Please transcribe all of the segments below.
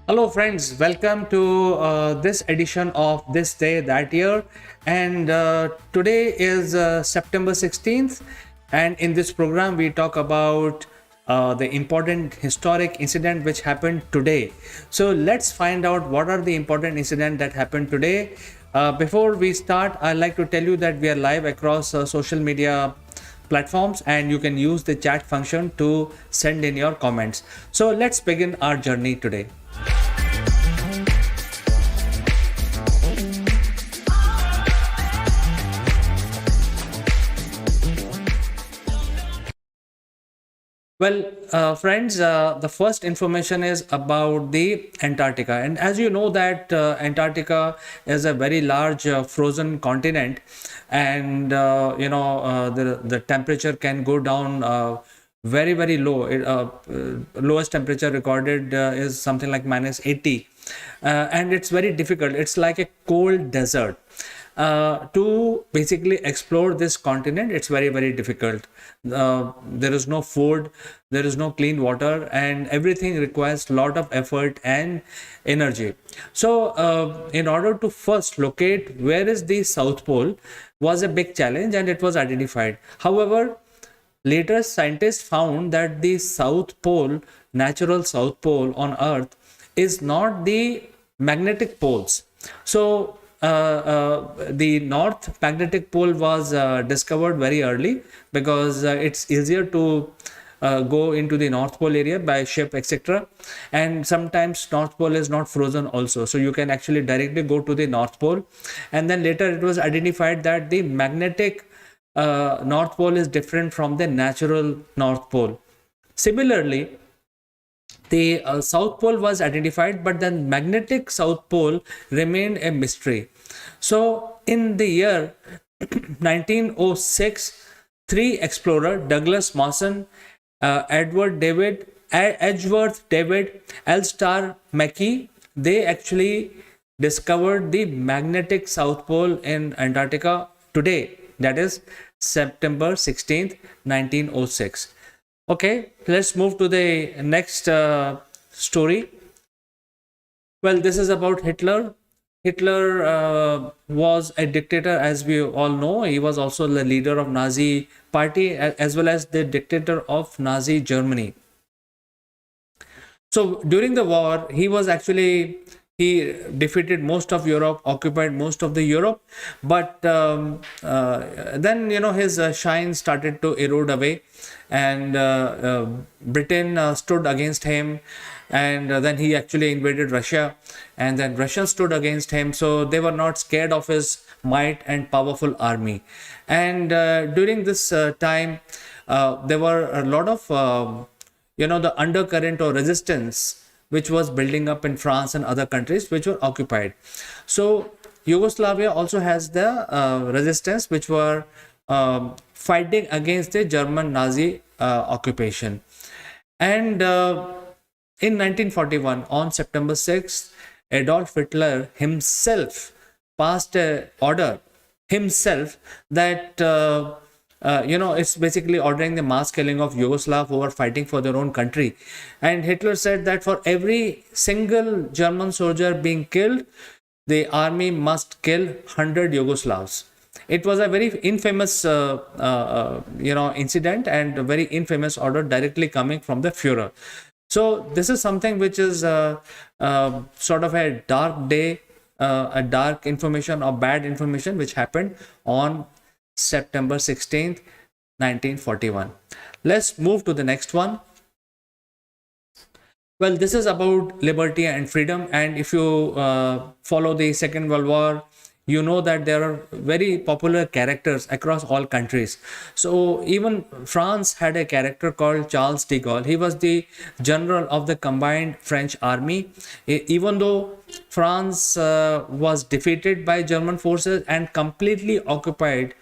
Hello, friends. Welcome to this edition of This Day That Year. And today is September 16th. And in this program, we talk about the important historic incident which happened today. So let's find out what are the important incidents that happened today. Before we start, I'd like to tell you that we are live across social media platforms and you can use the chat function to send in your comments. So let's begin our journey today. Well, friends, the first information is about the Antarctica, and as you know that Antarctica is a very large frozen continent, and the temperature can go down very low. Lowest temperature recorded is something like -80, and it's very difficult. It's like a cold desert. To basically explore this continent, it's very difficult. There is no food, there is no clean water, and everything requires a lot of effort and energy. So in order to first locate where is the South Pole was a big challenge, and it was identified. However, later scientists found that the South Pole, natural South Pole on Earth, is not the magnetic poles. So the North magnetic pole was discovered very early because it's easier to go into the North Pole area by ship, etc. And sometimes North Pole is not frozen also, so you can actually directly go to the North Pole. And then later it was identified that the magnetic North Pole is different from the natural North Pole. Similarly, the South Pole was identified, but the magnetic South Pole remained a mystery. So, in the year 1906, three explorers, Douglas Mawson, Edgeworth David, Elstar Mackey, they actually discovered the magnetic South Pole in Antarctica today, that is September 16th, 1906. Okay, let's move to the next story. Well, this is about Hitler. Hitler was a dictator, as we all know. He was also the leader of Nazi party as well as the dictator of Nazi Germany. So during the war, he defeated most of Europe, occupied most of the Europe, but then his shine started to erode away, and Britain stood against him, and then he actually invaded Russia, and then Russia stood against him. So they were not scared of his might and powerful army. And during this time, there were a lot of the undercurrent or resistance which was building up in France and other countries which were occupied. So Yugoslavia also has the resistance which were fighting against the German Nazi occupation. And in 1941, on September 6th, Adolf Hitler himself passed an order himself that it's basically ordering the mass killing of Yugoslav who were fighting for their own country. And Hitler said that for every single German soldier being killed, the army must kill 100 Yugoslavs. It was a very infamous, incident, and a very infamous order directly coming from the Führer. So this is something which is sort of a dark day, a dark information or bad information which happened on September 16th, 1941. Let's move to the next one. Well, this is about liberty and freedom. And if you follow the Second World War, you know that there are very popular characters across all countries. So even France had a character called Charles de Gaulle. He was the general of the combined French army. Even though France was defeated by German forces and completely occupied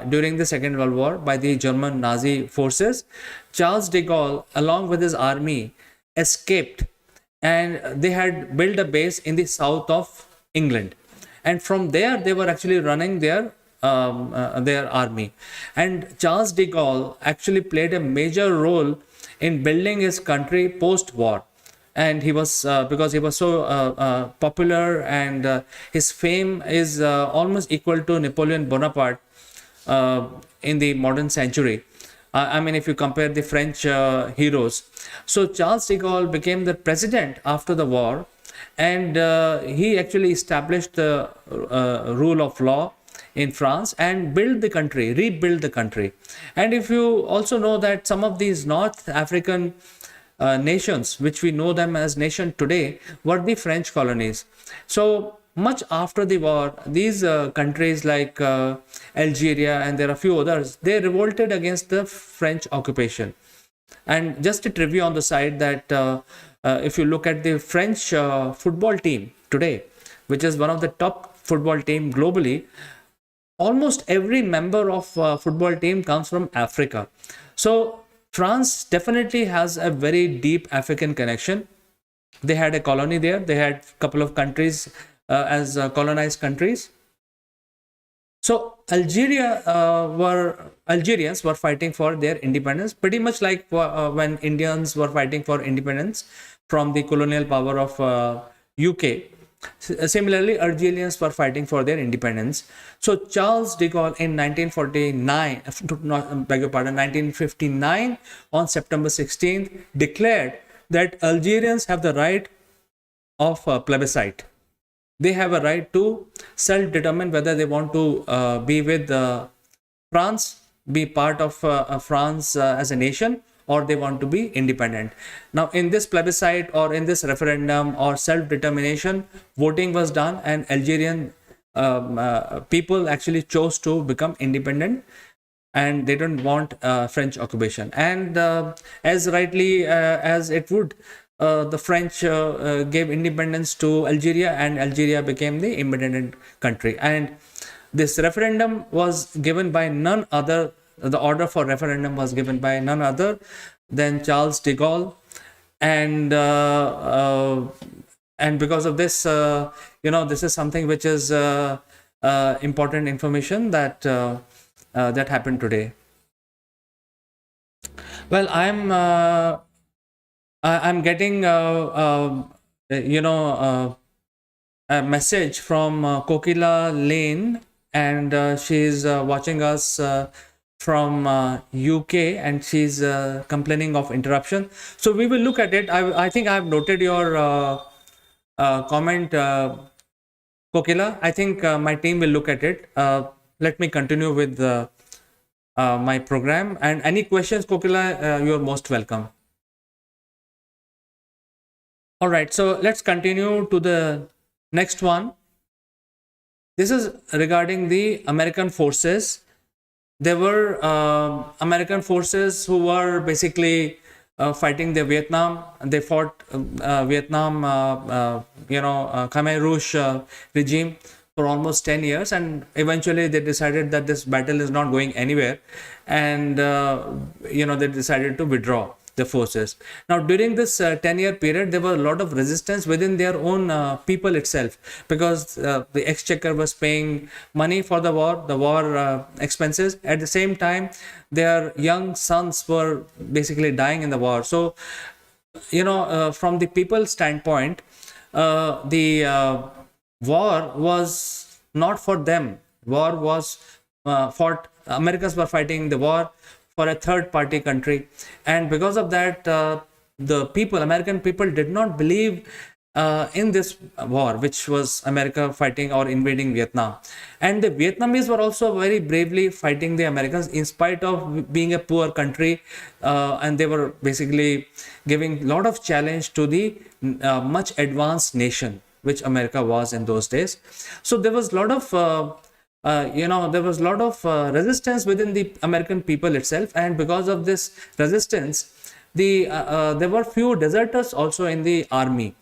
during the Second World War by the German Nazi forces, Charles de Gaulle, along with his army, escaped, and they had built a base in the south of England. And from there, they were actually running their army. And Charles de Gaulle actually played a major role in building his country post-war. and he was because he was so popular, and his fame is almost equal to Napoleon Bonaparte in the modern century. I mean, if you compare the French heroes. So Charles de Gaulle became the president after the war, and he actually established the rule of law in France and build the country, rebuild the country. And if you also know that some of these North African nations, which we know them as nation today, were the French colonies. So much after the war, these countries like Algeria, and there are a few others, they revolted against the French occupation. And just a trivia on the side that if you look at the French football team today, which is one of the top football team globally, almost every member of football team comes from Africa. So France definitely has a very deep African connection. They had a colony there. They had a couple of countries as colonized countries. So Algerians were fighting for their independence, pretty much like when Indians were fighting for independence from the colonial power of UK. Similarly, Algerians were fighting for their independence. So Charles de Gaulle in 1949, beg your pardon, 1959, on September 16th, declared that Algerians have the right of plebiscite. They have a right to self-determine whether they want to be with France, be part of France as a nation, or they want to be independent. Now, in this plebiscite or in this referendum or self-determination, voting was done, and Algerian people actually chose to become independent, and they don't want French occupation. And as rightly as it would, the French gave independence to Algeria, and Algeria became the independent country. And this referendum was given by none other, the order for referendum was given by none other than Charles de Gaulle. And because of this, this is something which is important information that that happened today. Well, I'm getting a message from Kokila Lane, and she's watching us from UK, and she's complaining of interruption. So we will look at it. I think I've noted your comment, Kokila. I think my team will look at it. Let me continue with my program. And any questions, Kokila, you're most welcome. All right, so let's continue to the next one. This is regarding the American forces. There were American forces who were basically fighting the Vietnam. They fought Vietnam, Khmer Rouge regime for almost 10 years, and eventually they decided that this battle is not going anywhere, and they decided to withdraw the forces. Now, during this 10-year period, there was a lot of resistance within their own people itself, because the exchequer was paying money for the war expenses. At the same time, their young sons were basically dying in the war. So, from the people's standpoint, the war was not for them. War was fought. Americans were fighting the war for a third party country, and because of that, the American people did not believe in this war, which was America fighting or invading Vietnam. And the Vietnamese were also very bravely fighting the Americans in spite of being a poor country, and they were basically giving a lot of challenge to the much advanced nation which America was in those days. So there was a lot of resistance within the American people itself, and because of this resistance, there were few deserters also in the army,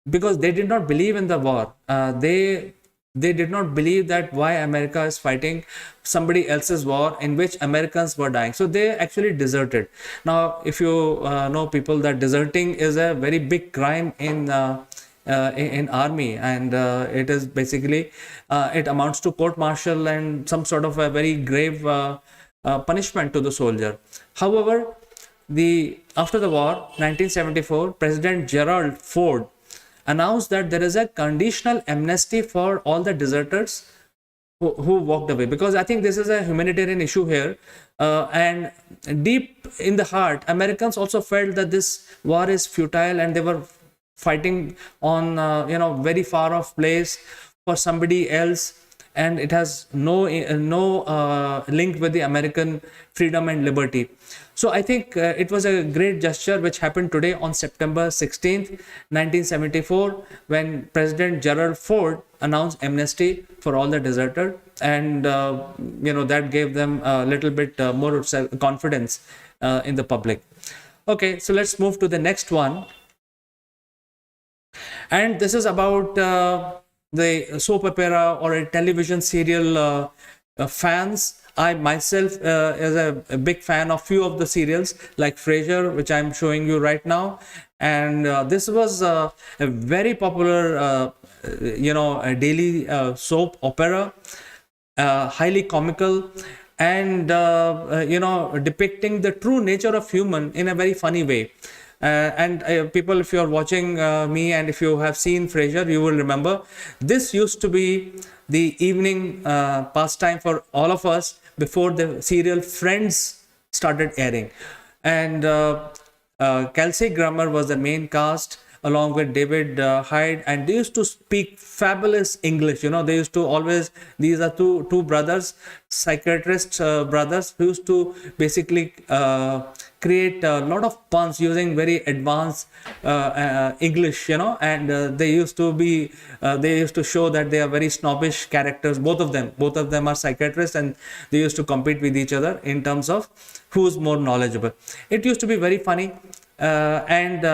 because they did not believe in the war. They did not believe that why America is fighting somebody else's war in which Americans were dying. So they actually deserted. Now, if you know people, that deserting is a very big crime in army, and it is basically it amounts to court-martial and some sort of a very grave punishment to the soldier. However, after the war, 1974, President Gerald Ford announced that there is a conditional amnesty for all the deserters who walked away, because I think this is a humanitarian issue here, and deep in the heart, Americans also felt that this war is futile, and they were fighting on very far off place for somebody else, and it has no link with the American freedom and liberty. So I think it was a great gesture which happened today on September 16th, 1974, when President Gerald Ford announced amnesty for all the deserters, and that gave them a little bit more confidence in the public. Okay, so let's move to the next one. And this is about the soap opera or a television serial fans. I myself is a big fan of few of the serials like Frasier, which I'm showing you right now. And this was a very popular, a daily soap opera, highly comical, and depicting the true nature of human in a very funny way. And people, if you're watching me and if you have seen Frasier, you will remember this used to be the evening pastime for all of us before the serial Friends started airing. And Kelsey Grammer was the main cast, along with David Hyde, and they used to speak fabulous English. They used to always, these are two brothers, psychiatrist brothers, who used to basically create a lot of puns using very advanced English, and they used to show that they are very snobbish characters. Both of them are psychiatrists, and they used to compete with each other in terms of who's more knowledgeable. It used to be very funny. And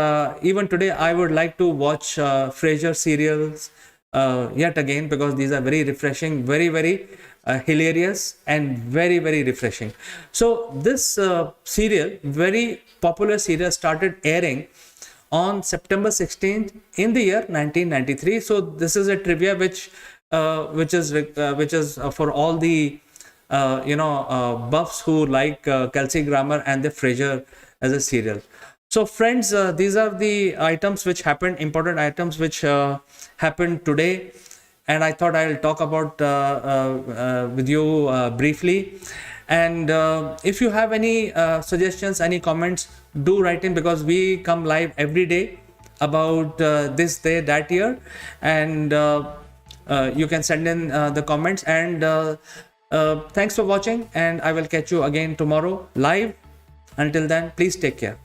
even today, I would like to watch Frasier serials yet again, because these are very refreshing, very, very hilarious, and very, very refreshing. So this serial, very popular serial, started airing on September 16th in the year 1993. So this is a trivia which is for all the buffs who like Kelsey Grammer and the Frasier as a serial. So friends, these are the items which happened, important items which happened today, and I thought I'll talk about with you briefly. And if you have any suggestions, any comments, do write in, because we come live every day about this day, that year, and you can send in the comments. And thanks for watching, and I will catch you again tomorrow live. Until then, please take care.